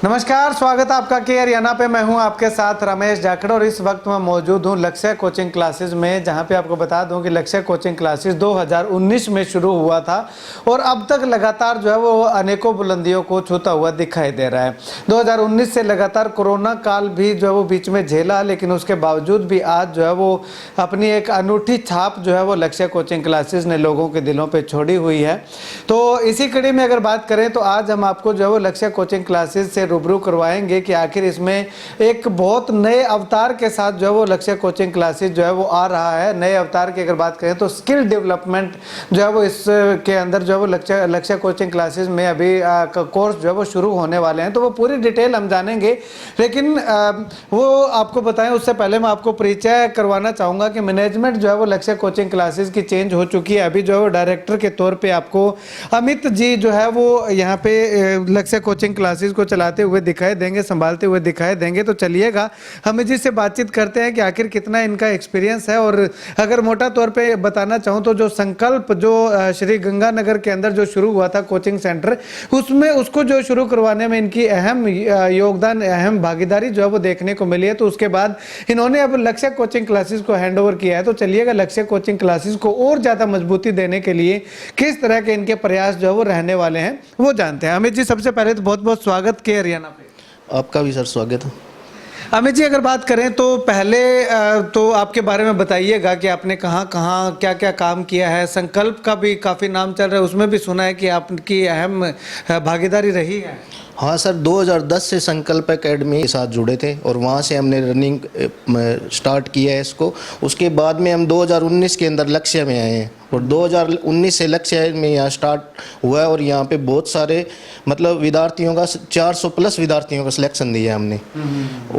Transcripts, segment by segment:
नमस्कार, स्वागत है आपका के हरियाणा पे। मैं हूं आपके साथ रमेश जाखड़ और इस वक्त मैं मौजूद हूं लक्ष्य कोचिंग क्लासेस में, जहां पे आपको बता दूं कि लक्ष्य कोचिंग क्लासेस 2019 में शुरू हुआ था और अब तक लगातार जो है वो अनेकों बुलंदियों को छूता हुआ दिखाई दे रहा है। 2019 से लगातार कोरोना काल भी जो है वो बीच में झेला, लेकिन उसके बावजूद भी आज जो है वो अपनी एक अनूठी छाप जो है वो लक्ष्य कोचिंग क्लासेस ने लोगों के दिलों पर छोड़ी हुई है। तो इसी कड़ी में अगर बात करें तो आज हम आपको जो है वो लक्ष्य कोचिंग क्लासेस से रूबरू करवाएंगे कि आखिर इसमें एक बहुत नए अवतार के साथ जो है वो लक्ष्य कोचिंग क्लासेस जो है वो आ रहा है। नए अवतार की अगर बात करें तो स्किल डेवलपमेंट जो है वो इसके अंदर जो है वो लक्ष्य कोचिंग क्लासेस में अभी कोर्स जो है वो शुरू होने वाले हैं। तो वो पूरी डिटेल हम जानेंगे, लेकिन वो आपको बताएं उससे पहले मैं आपको परिचय करवाना चाहूँगा कि मैनेजमेंट जो है वो लक्ष्य कोचिंग क्लासेस की चेंज हो चुकी है। अभी जो है वो डायरेक्टर के तौर पर आपको अमित जी जो है वो यहाँ पे लक्ष्य कोचिंग क्लासेस को चलाते हुए दिखाई देंगे, संभालते हुए दिखाई देंगे। तो चलिएगा हम जी से बातचीत करते हैं कि आखिर कितना इनका एक्सपीरियंस है। और अगर मोटा तौर पे बताना चाहूँ तो जो संकल्प जो श्री गंगानगर के अंदर जो शुरू हुआ था कोचिंग सेंटर, उसमें उसको जो शुरू करवाने में इनकी अहम योगदान, अहम भागीदारी जो है वो देखने को मिली है। तो उसके बाद इन्होंने अब लक्ष्य कोचिंग क्लासेस को हैंड ओवर किया है। तो चलिएगा लक्ष्य कोचिंग क्लासेस को और ज़्यादा मजबूती देने के लिए किस तरह के इनके प्रयास जो है वो रहने वाले हैं वो जानते हैं। अमित जी, सबसे पहले तो बहुत बहुत स्वागत के हरियाणा पे। आपका भी सर स्वागत है। अमित जी, अगर बात करें तो पहले तो आपके बारे में बताइएगा कि आपने कहाँ कहाँ क्या क्या काम किया है। संकल्प का भी काफ़ी नाम चल रहा है, उसमें भी सुना है कि आपकी अहम भागीदारी रही है। हाँ सर, 2010 से संकल्प एकेडमी के साथ जुड़े थे और वहाँ से हमने रनिंग स्टार्ट किया है इसको। उसके बाद में हम 2019 के अंदर लक्ष्य में आए हैं और 2019 से लक्ष्य में यहाँ स्टार्ट हुआ है और यहाँ पे बहुत सारे मतलब विद्यार्थियों का 400 प्लस विद्यार्थियों का सिलेक्शन दिया है हमने।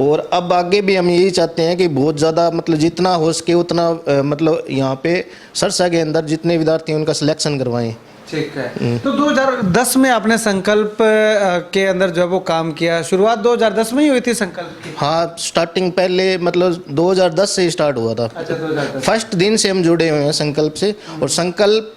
और अब आगे भी हम यही चाहते हैं कि बहुत ज़्यादा मतलब जितना हो सके उतना मतलब यहाँ पे सरसा के अंदर जितने विद्यार्थी हैं उनका सिलेक्शन करवाएं। ठीक है। तो 2010 में आपने संकल्प के अंदर जब वो काम किया, शुरुआत 2010 में ही हुई थी संकल्प की? हाँ, स्टार्टिंग पहले मतलब 2010 से ही स्टार्ट हुआ था। अच्छा, 2010 फर्स्ट दिन से हम जुड़े हुए हैं संकल्प से और संकल्प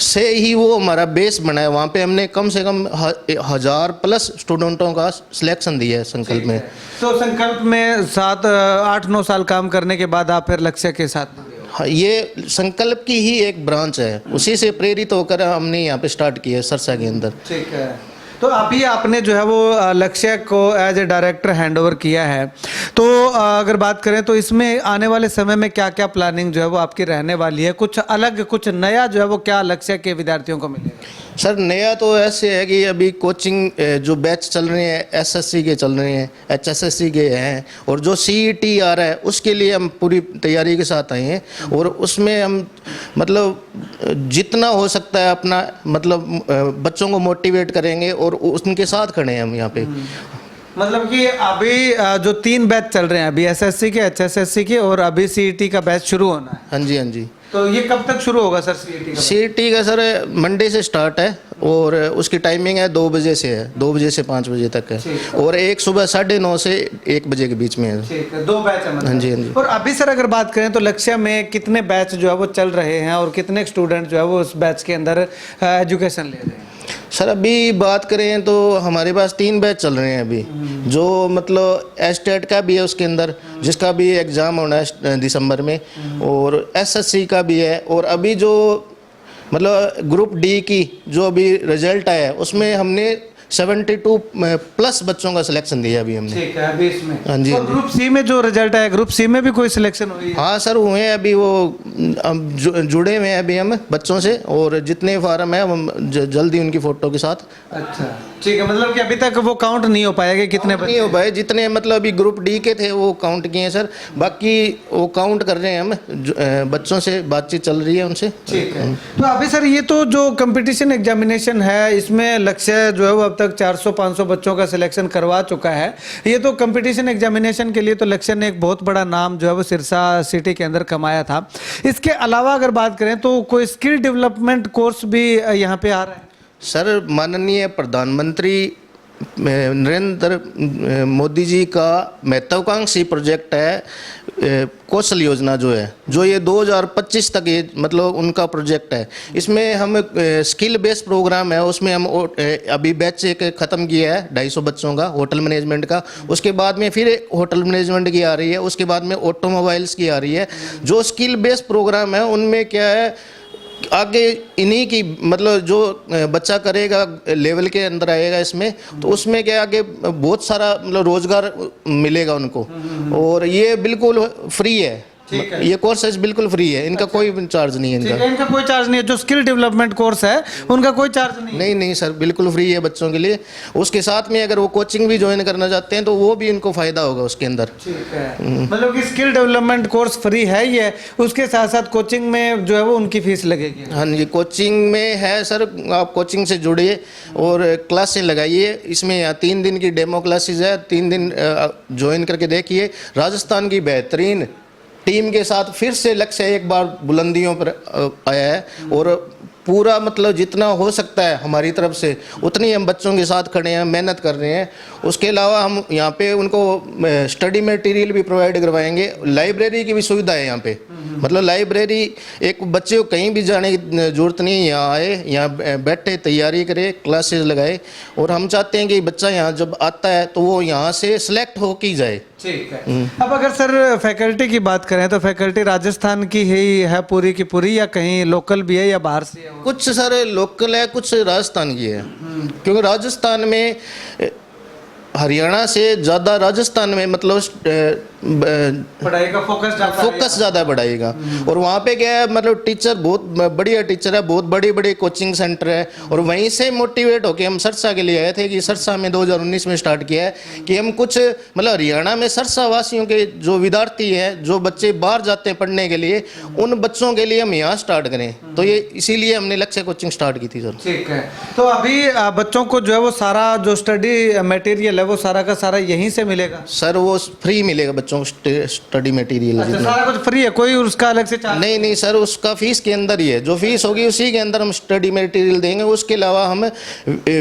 से ही वो हमारा बेस बना है। वहाँ पे हमने कम से कम 1000 प्लस स्टूडेंटों का सिलेक्शन दिया है संकल्प में। तो संकल्प में 8-9 साल काम करने के बाद आप फिर लक्ष्य के साथ? हाँ, ये संकल्प की ही एक ब्रांच है, उसी से प्रेरित होकर हमने यहाँ पे स्टार्ट किया है सरसा के अंदर। ठीक है। तो अभी आपने जो है वो लक्ष्य को as a director hand over किया है। तो अगर बात करें तो इसमें आने वाले समय में क्या क्या प्लानिंग जो है वो आपकी रहने वाली है? कुछ अलग, कुछ नया जो है वो क्या लक्ष्य के विद्यार्थियों को मिलेगा? सर, नया तो ऐसे है कि अभी कोचिंग जो बैच चल रहे हैं एसएससी के चल रहे हैं, एचएसएससी के हैं और जो सीईटी आ रहा है उसके लिए हम पूरी तैयारी के साथ आए हैं। और उसमें हम मतलब जितना हो सकता है अपना मतलब बच्चों को मोटिवेट करेंगे और उनके साथ खड़े हैं हम यहाँ पे। मतलब कि अभी जो 3 बैच चल रहे हैं, अभी एसएससी के, एचएसएससी के और अभी सीईटी का बैच शुरू होना है। हाँ जी, हाँ जी। तो ये कब तक शुरू होगा सर सीईटी का? सीईटी का सर मंडे से स्टार्ट है और उसकी टाइमिंग है 2 बजे से है, 2 बजे से 5 बजे तक है और एक सुबह 9:30 से 1 बजे के बीच में है। ठीक है, 2 बैच है मतलब। हाँ जी, हाँ जी। और अभी सर अगर बात करें तो लक्ष्य में कितने बैच जो है वो चल रहे हैं और कितने स्टूडेंट जो है वो उस बैच के अंदर एजुकेशन ले रहे हैं? सर, अभी बात करें तो हमारे पास 3 बैच चल रहे हैं अभी, जो मतलब एस्टेट का भी है उसके अंदर जिसका भी एग्ज़ाम होना है दिसंबर में और एसएससी का भी है। और अभी जो मतलब ग्रुप डी की जो अभी रिजल्ट आया है उसमें हमने 72 प्लस बच्चों का सिलेक्शन दिया अभी हमने। ठीक है, अभी इसमें। हाँ जी। और ग्रुप सी में जो रिजल्ट आया, ग्रुप सी में भी कोई सिलेक्शन हुई है? हाँ सर, हुए हैं अभी, वो जुड़े हुए हैं अभी हम बच्चों से और जितने फार्म है हम जल्दी उनकी फ़ोटो के साथ। अच्छा, ठीक है। मतलब कि अभी तक वो काउंट नहीं हो पाएगा कितने नहीं हो पाए, जितने मतलब अभी ग्रुप डी के थे वो काउंट किए हैं सर, बाकी वो काउंट कर रहे हैं हम, बच्चों से बातचीत चल रही है उनसे। ठीक है। तो अभी सर ये तो जो कंपटीशन एग्जामिनेशन है इसमें लक्ष्य जो है वो अब तक 400-500 बच्चों का सिलेक्शन करवा चुका है। ये तो कंपटीशन एग्जामिनेशन के लिए तो लक्ष्य ने एक बहुत बड़ा नाम जो है वो सिरसा सिटी के अंदर कमाया था। इसके अलावा अगर बात करें तो कोई स्किल डेवलपमेंट कोर्स भी यहाँ पे आ रहा है? सर, माननीय प्रधानमंत्री नरेंद्र मोदी जी का महत्वाकांक्षी प्रोजेक्ट है कौशल योजना जो है, जो ये 2025 तक ये मतलब उनका प्रोजेक्ट है, इसमें हम स्किल बेस्ड प्रोग्राम है, उसमें हम अभी बैच एक ख़त्म किया है 250 बच्चों का होटल मैनेजमेंट का। उसके बाद में फिर एक होटल मैनेजमेंट की आ रही है, उसके बाद में ऑटोमोबाइल्स की आ रही है। जो स्किल बेस्ड प्रोग्राम है उनमें क्या है, आगे इन्हीं की मतलब जो बच्चा करेगा लेवल के अंदर आएगा इसमें, तो उसमें क्या आगे बहुत सारा मतलब रोजगार मिलेगा उनको। और ये बिल्कुल फ्री है, ये कोर्सेज बिल्कुल फ्री है, इनका कोई चार्ज नहीं है इनका। इनका कोई चार्ज नहीं है। जो स्किल डेवलपमेंट कोर्स है उनका कोई चार्ज नहीं है। नहीं नहीं सर, बिल्कुल फ्री है बच्चों के लिए। उसके साथ में अगर वो कोचिंग भी ज्वाइन करना चाहते हैं तो वो भी इनको फायदा होगा उसके अंदर। ठीक है, मतलब कि स्किल डेवलपमेंट कोर्स फ्री है ये, उसके साथ साथ कोचिंग में जो है वो उनकी फीस लगेगी। हाँ जी, कोचिंग में है सर, आप कोचिंग से जुड़िए और क्लासें लगाइए। इसमें यहाँ 3 दिन की डेमो क्लासेज है, 3 दिन ज्वाइन करके देखिए। राजस्थान की बेहतरीन टीम के साथ फिर से लक्ष्य एक बार बुलंदियों पर आया है और पूरा मतलब जितना हो सकता है हमारी तरफ से उतनी हम बच्चों के साथ खड़े हैं, मेहनत कर रहे हैं। उसके अलावा हम यहाँ पे उनको स्टडी मटेरियल भी प्रोवाइड करवाएंगे, लाइब्रेरी की भी सुविधा है यहाँ पे। मतलब लाइब्रेरी, एक बच्चे को कहीं भी जाने की जरूरत नहीं है, यहाँ आए, यहाँ बैठे, तैयारी करे, क्लासेस लगाए। और हम चाहते हैं कि बच्चा यहाँ जब आता है तो वो यहाँ से सिलेक्ट होके ही जाए। ठीक है। अब अगर सर फैकल्टी की बात करें तो फैकल्टी राजस्थान की ही है पूरी की पूरी, या कहीं लोकल भी है या बाहर से है? कुछ सर लोकल है, कुछ राजस्थान की है। क्योंकि राजस्थान में हरियाणा से ज़्यादा राजस्थान में मतलब पढ़ाई का फोकस ज़्यादा पढ़ाई का। और वहाँ पे क्या है, मतलब टीचर बहुत बढ़िया टीचर है, बहुत बड़ी बड़ी कोचिंग सेंटर है। और वहीं से मोटिवेट होके हम सरसा के लिए आए थे कि सरसा में 2019 में स्टार्ट किया है कि हम कुछ मतलब हरियाणा में सरसा वासियों के जो विद्यार्थी हैं, जो बच्चे बाहर जाते हैं पढ़ने के लिए, उन बच्चों के लिए हम यहाँ स्टार्ट करें। तो ये इसीलिए हमने लक्ष्य कोचिंग स्टार्ट की थी सर। ठीक है। तो अभी बच्चों को जो है वो सारा जो स्टडी मटेरियल है वो सारा का सारा यहीं से मिलेगा? सर वो फ्री मिलेगा बच्चों को स्टडी मटेरियल। अच्छा, सारा कुछ फ्री है, कोई उसका अलग से चार्ज नहीं सर, उसका फीस के अंदर ही है। जो फीस होगी उसी के अंदर हम स्टडी मटेरियल देंगे। उसके अलावा हम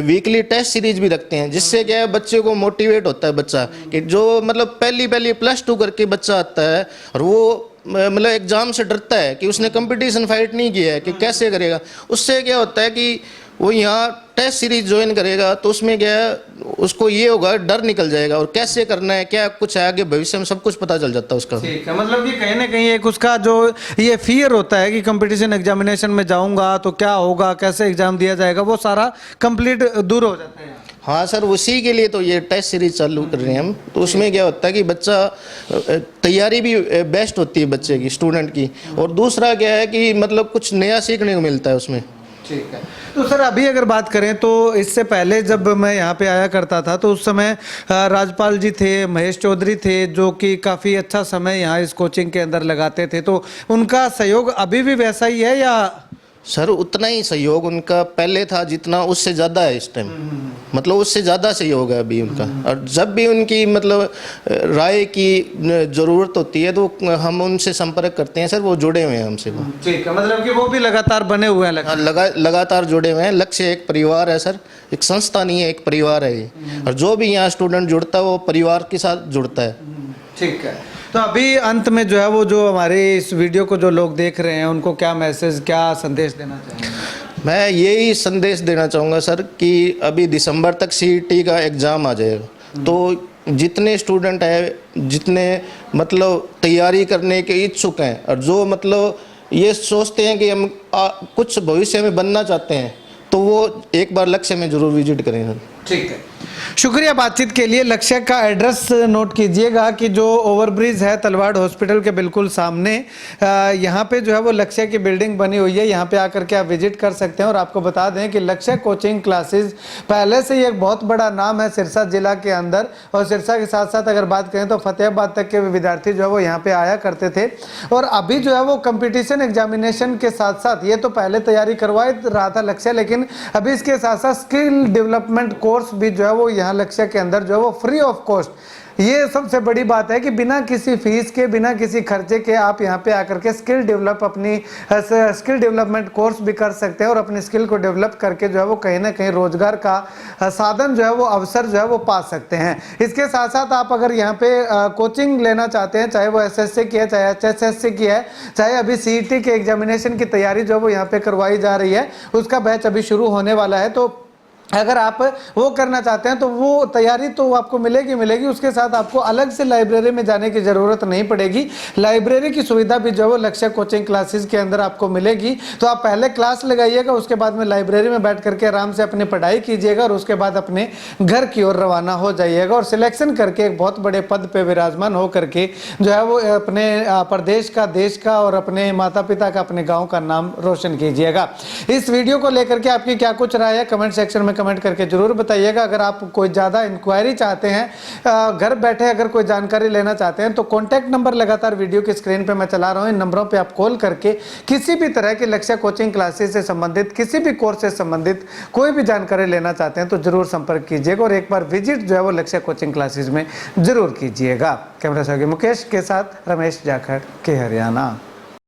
वीकली टेस्ट सीरीज भी रखते हैं, जिससे क्या है बच्चे को मोटिवेट होता है बच्चा कि जो मतलब पहली +2 करके बच्चा आता है और वो मतलब एग्जाम से डरता है कि उसने कंपटीशन फाइट नहीं किया है कि कैसे करेगा। उससे क्या होता है कि वो यहाँ टेस्ट सीरीज ज्वाइन करेगा तो उसमें क्या है, उसको ये होगा, डर निकल जाएगा और कैसे करना है, क्या कुछ है आगे भविष्य में सब कुछ पता चल जाता है उसका। ठीक है, मतलब कि कहीं ना कहीं एक उसका जो ये फियर होता है कि कंपटीशन एग्जामिनेशन में जाऊंगा तो क्या होगा, कैसे एग्जाम दिया जाएगा, वो सारा कंप्लीट दूर हो जाता है। हाँ सर, उसी के लिए तो ये टेस्ट सीरीज चालू कर रहे हैं हम। तो उसमें क्या होता है कि बच्चा तैयारी भी बेस्ट होती है बच्चे की, स्टूडेंट की। और दूसरा क्या है कि मतलब कुछ नया सीखने को मिलता है उसमें। ठीक है। तो सर अभी अगर बात करें तो इससे पहले जब मैं यहाँ पे आया करता था तो उस समय राजपाल जी थे, महेश चौधरी थे, जो कि काफ़ी अच्छा समय यहाँ इस कोचिंग के अंदर लगाते थे। तो उनका सहयोग अभी भी वैसा ही है या? सर उतना ही सहयोग उनका पहले था जितना, उससे ज़्यादा है इस टाइम। मतलब उससे ज़्यादा सहयोग है अभी उनका। और जब भी उनकी मतलब राय की ज़रूरत होती है तो हम उनसे संपर्क करते हैं सर, वो जुड़े हुए हैं हमसे। वो ठीक है, मतलब कि वो भी लगातार बने हुए हैं? लगातार जुड़े हुए हैं। लक्ष्य एक परिवार है सर, एक संस्था नहीं है, एक परिवार है ये। और जो भी यहाँ स्टूडेंट जुड़ता है वो परिवार के साथ जुड़ता है। ठीक है। तो अभी अंत में जो है वो जो हमारे इस वीडियो को जो लोग देख रहे हैं उनको क्या मैसेज, क्या संदेश देना चाहेंगे? मैं यही संदेश देना चाहूँगा सर कि अभी दिसंबर तक CET का एग्ज़ाम आ जाएगा। तो जितने स्टूडेंट हैं, जितने मतलब तैयारी करने के इच्छुक हैं और जो मतलब ये सोचते हैं कि हम कुछ भविष्य में बनना चाहते हैं, तो वो एक बार लक्ष्य में ज़रूर विजिट करें सर। ठीक है, शुक्रिया बातचीत के लिए। लक्ष्य का एड्रेस नोट कीजिएगा कि जो ओवरब्रिज है तलवाड़ हॉस्पिटल के बिल्कुल सामने, यहाँ पे जो है वो लक्ष्य की बिल्डिंग बनी हुई है। यहाँ पे आकर के आप विजिट कर सकते हैं। और आपको बता दें कि लक्ष्य कोचिंग क्लासेस पहले से ही एक बहुत बड़ा नाम है सिरसा जिला के अंदर। और सिरसा के साथ साथ अगर बात करें तो फतेहाबाद तक के विद्यार्थी जो है वो यहाँ पे आया करते थे। और अभी जो है वो कंपटीशन एग्जामिनेशन के साथ साथ, ये तो पहले तैयारी करवा रहा था लक्ष्य, लेकिन अभी इसके साथ साथ स्किल डेवलपमेंट कोर्स भी जो है वो यहाँ लक्ष्य के अंदर जो है वो फ्री ऑफ कॉस्ट, ये सबसे बड़ी बात है कि बिना किसी फीस के, बिना किसी खर्चे के आप यहाँ पे आकर के स्किल डेवलपमेंट कोर्स भी कर सकते हैं और अपनी स्किल को डेवलप करके जो है वो कहीं ना कहीं रोजगार का साधन जो है वो अवसर जो है वो पा सकते हैं। इसके साथ साथ आप अगर यहाँ पे कोचिंग लेना चाहते हैं, चाहे वो एसएससी की है, चाहे HSSC की है, चाहे अभी CET के एग्जामिनेशन की तैयारी जो है वो यहाँ पे करवाई जा रही है, उसका बैच अभी शुरू होने वाला है। तो अगर आप वो करना चाहते हैं तो वो तैयारी तो आपको मिलेगी। उसके साथ आपको अलग से लाइब्रेरी में जाने की ज़रूरत नहीं पड़ेगी। लाइब्रेरी की सुविधा भी जो है वो लक्ष्य कोचिंग क्लासेस के अंदर आपको मिलेगी। तो आप पहले क्लास लगाइएगा, उसके बाद में लाइब्रेरी में बैठ करके आराम से अपनी पढ़ाई कीजिएगा और उसके बाद अपने घर की ओर रवाना हो जाइएगा और सिलेक्शन करके एक बहुत बड़े पद पर विराजमान हो करके जो है वो अपने प्रदेश का, देश का और अपने माता पिता का, अपने गाँव का नाम रोशन कीजिएगा। इस वीडियो को लेकर के आपकी क्या कुछ राय है, कमेंट सेक्शन में कमेंट करके जरूर बताइएगा। अगर आप कोई ज़्यादा इंक्वायरी चाहते हैं, घर बैठे अगर कोई जानकारी लेना चाहते हैं, तो कॉन्टैक्ट नंबर लगातार वीडियो की स्क्रीन पे मैं चला रहा हूँ। इन नंबरों पे आप कॉल करके किसी भी तरह के लक्ष्य कोचिंग क्लासेस से संबंधित, किसी भी कोर्स से संबंधित कोई भी जानकारी लेना चाहते हैं तो जरूर संपर्क कीजिएगा और एक बार विजिट जो है वो लक्ष्य कोचिंग क्लासेस में जरूर कीजिएगा। कैमरा सहयोगी मुकेश के साथ रमेश जाखड़ के हरियाणा।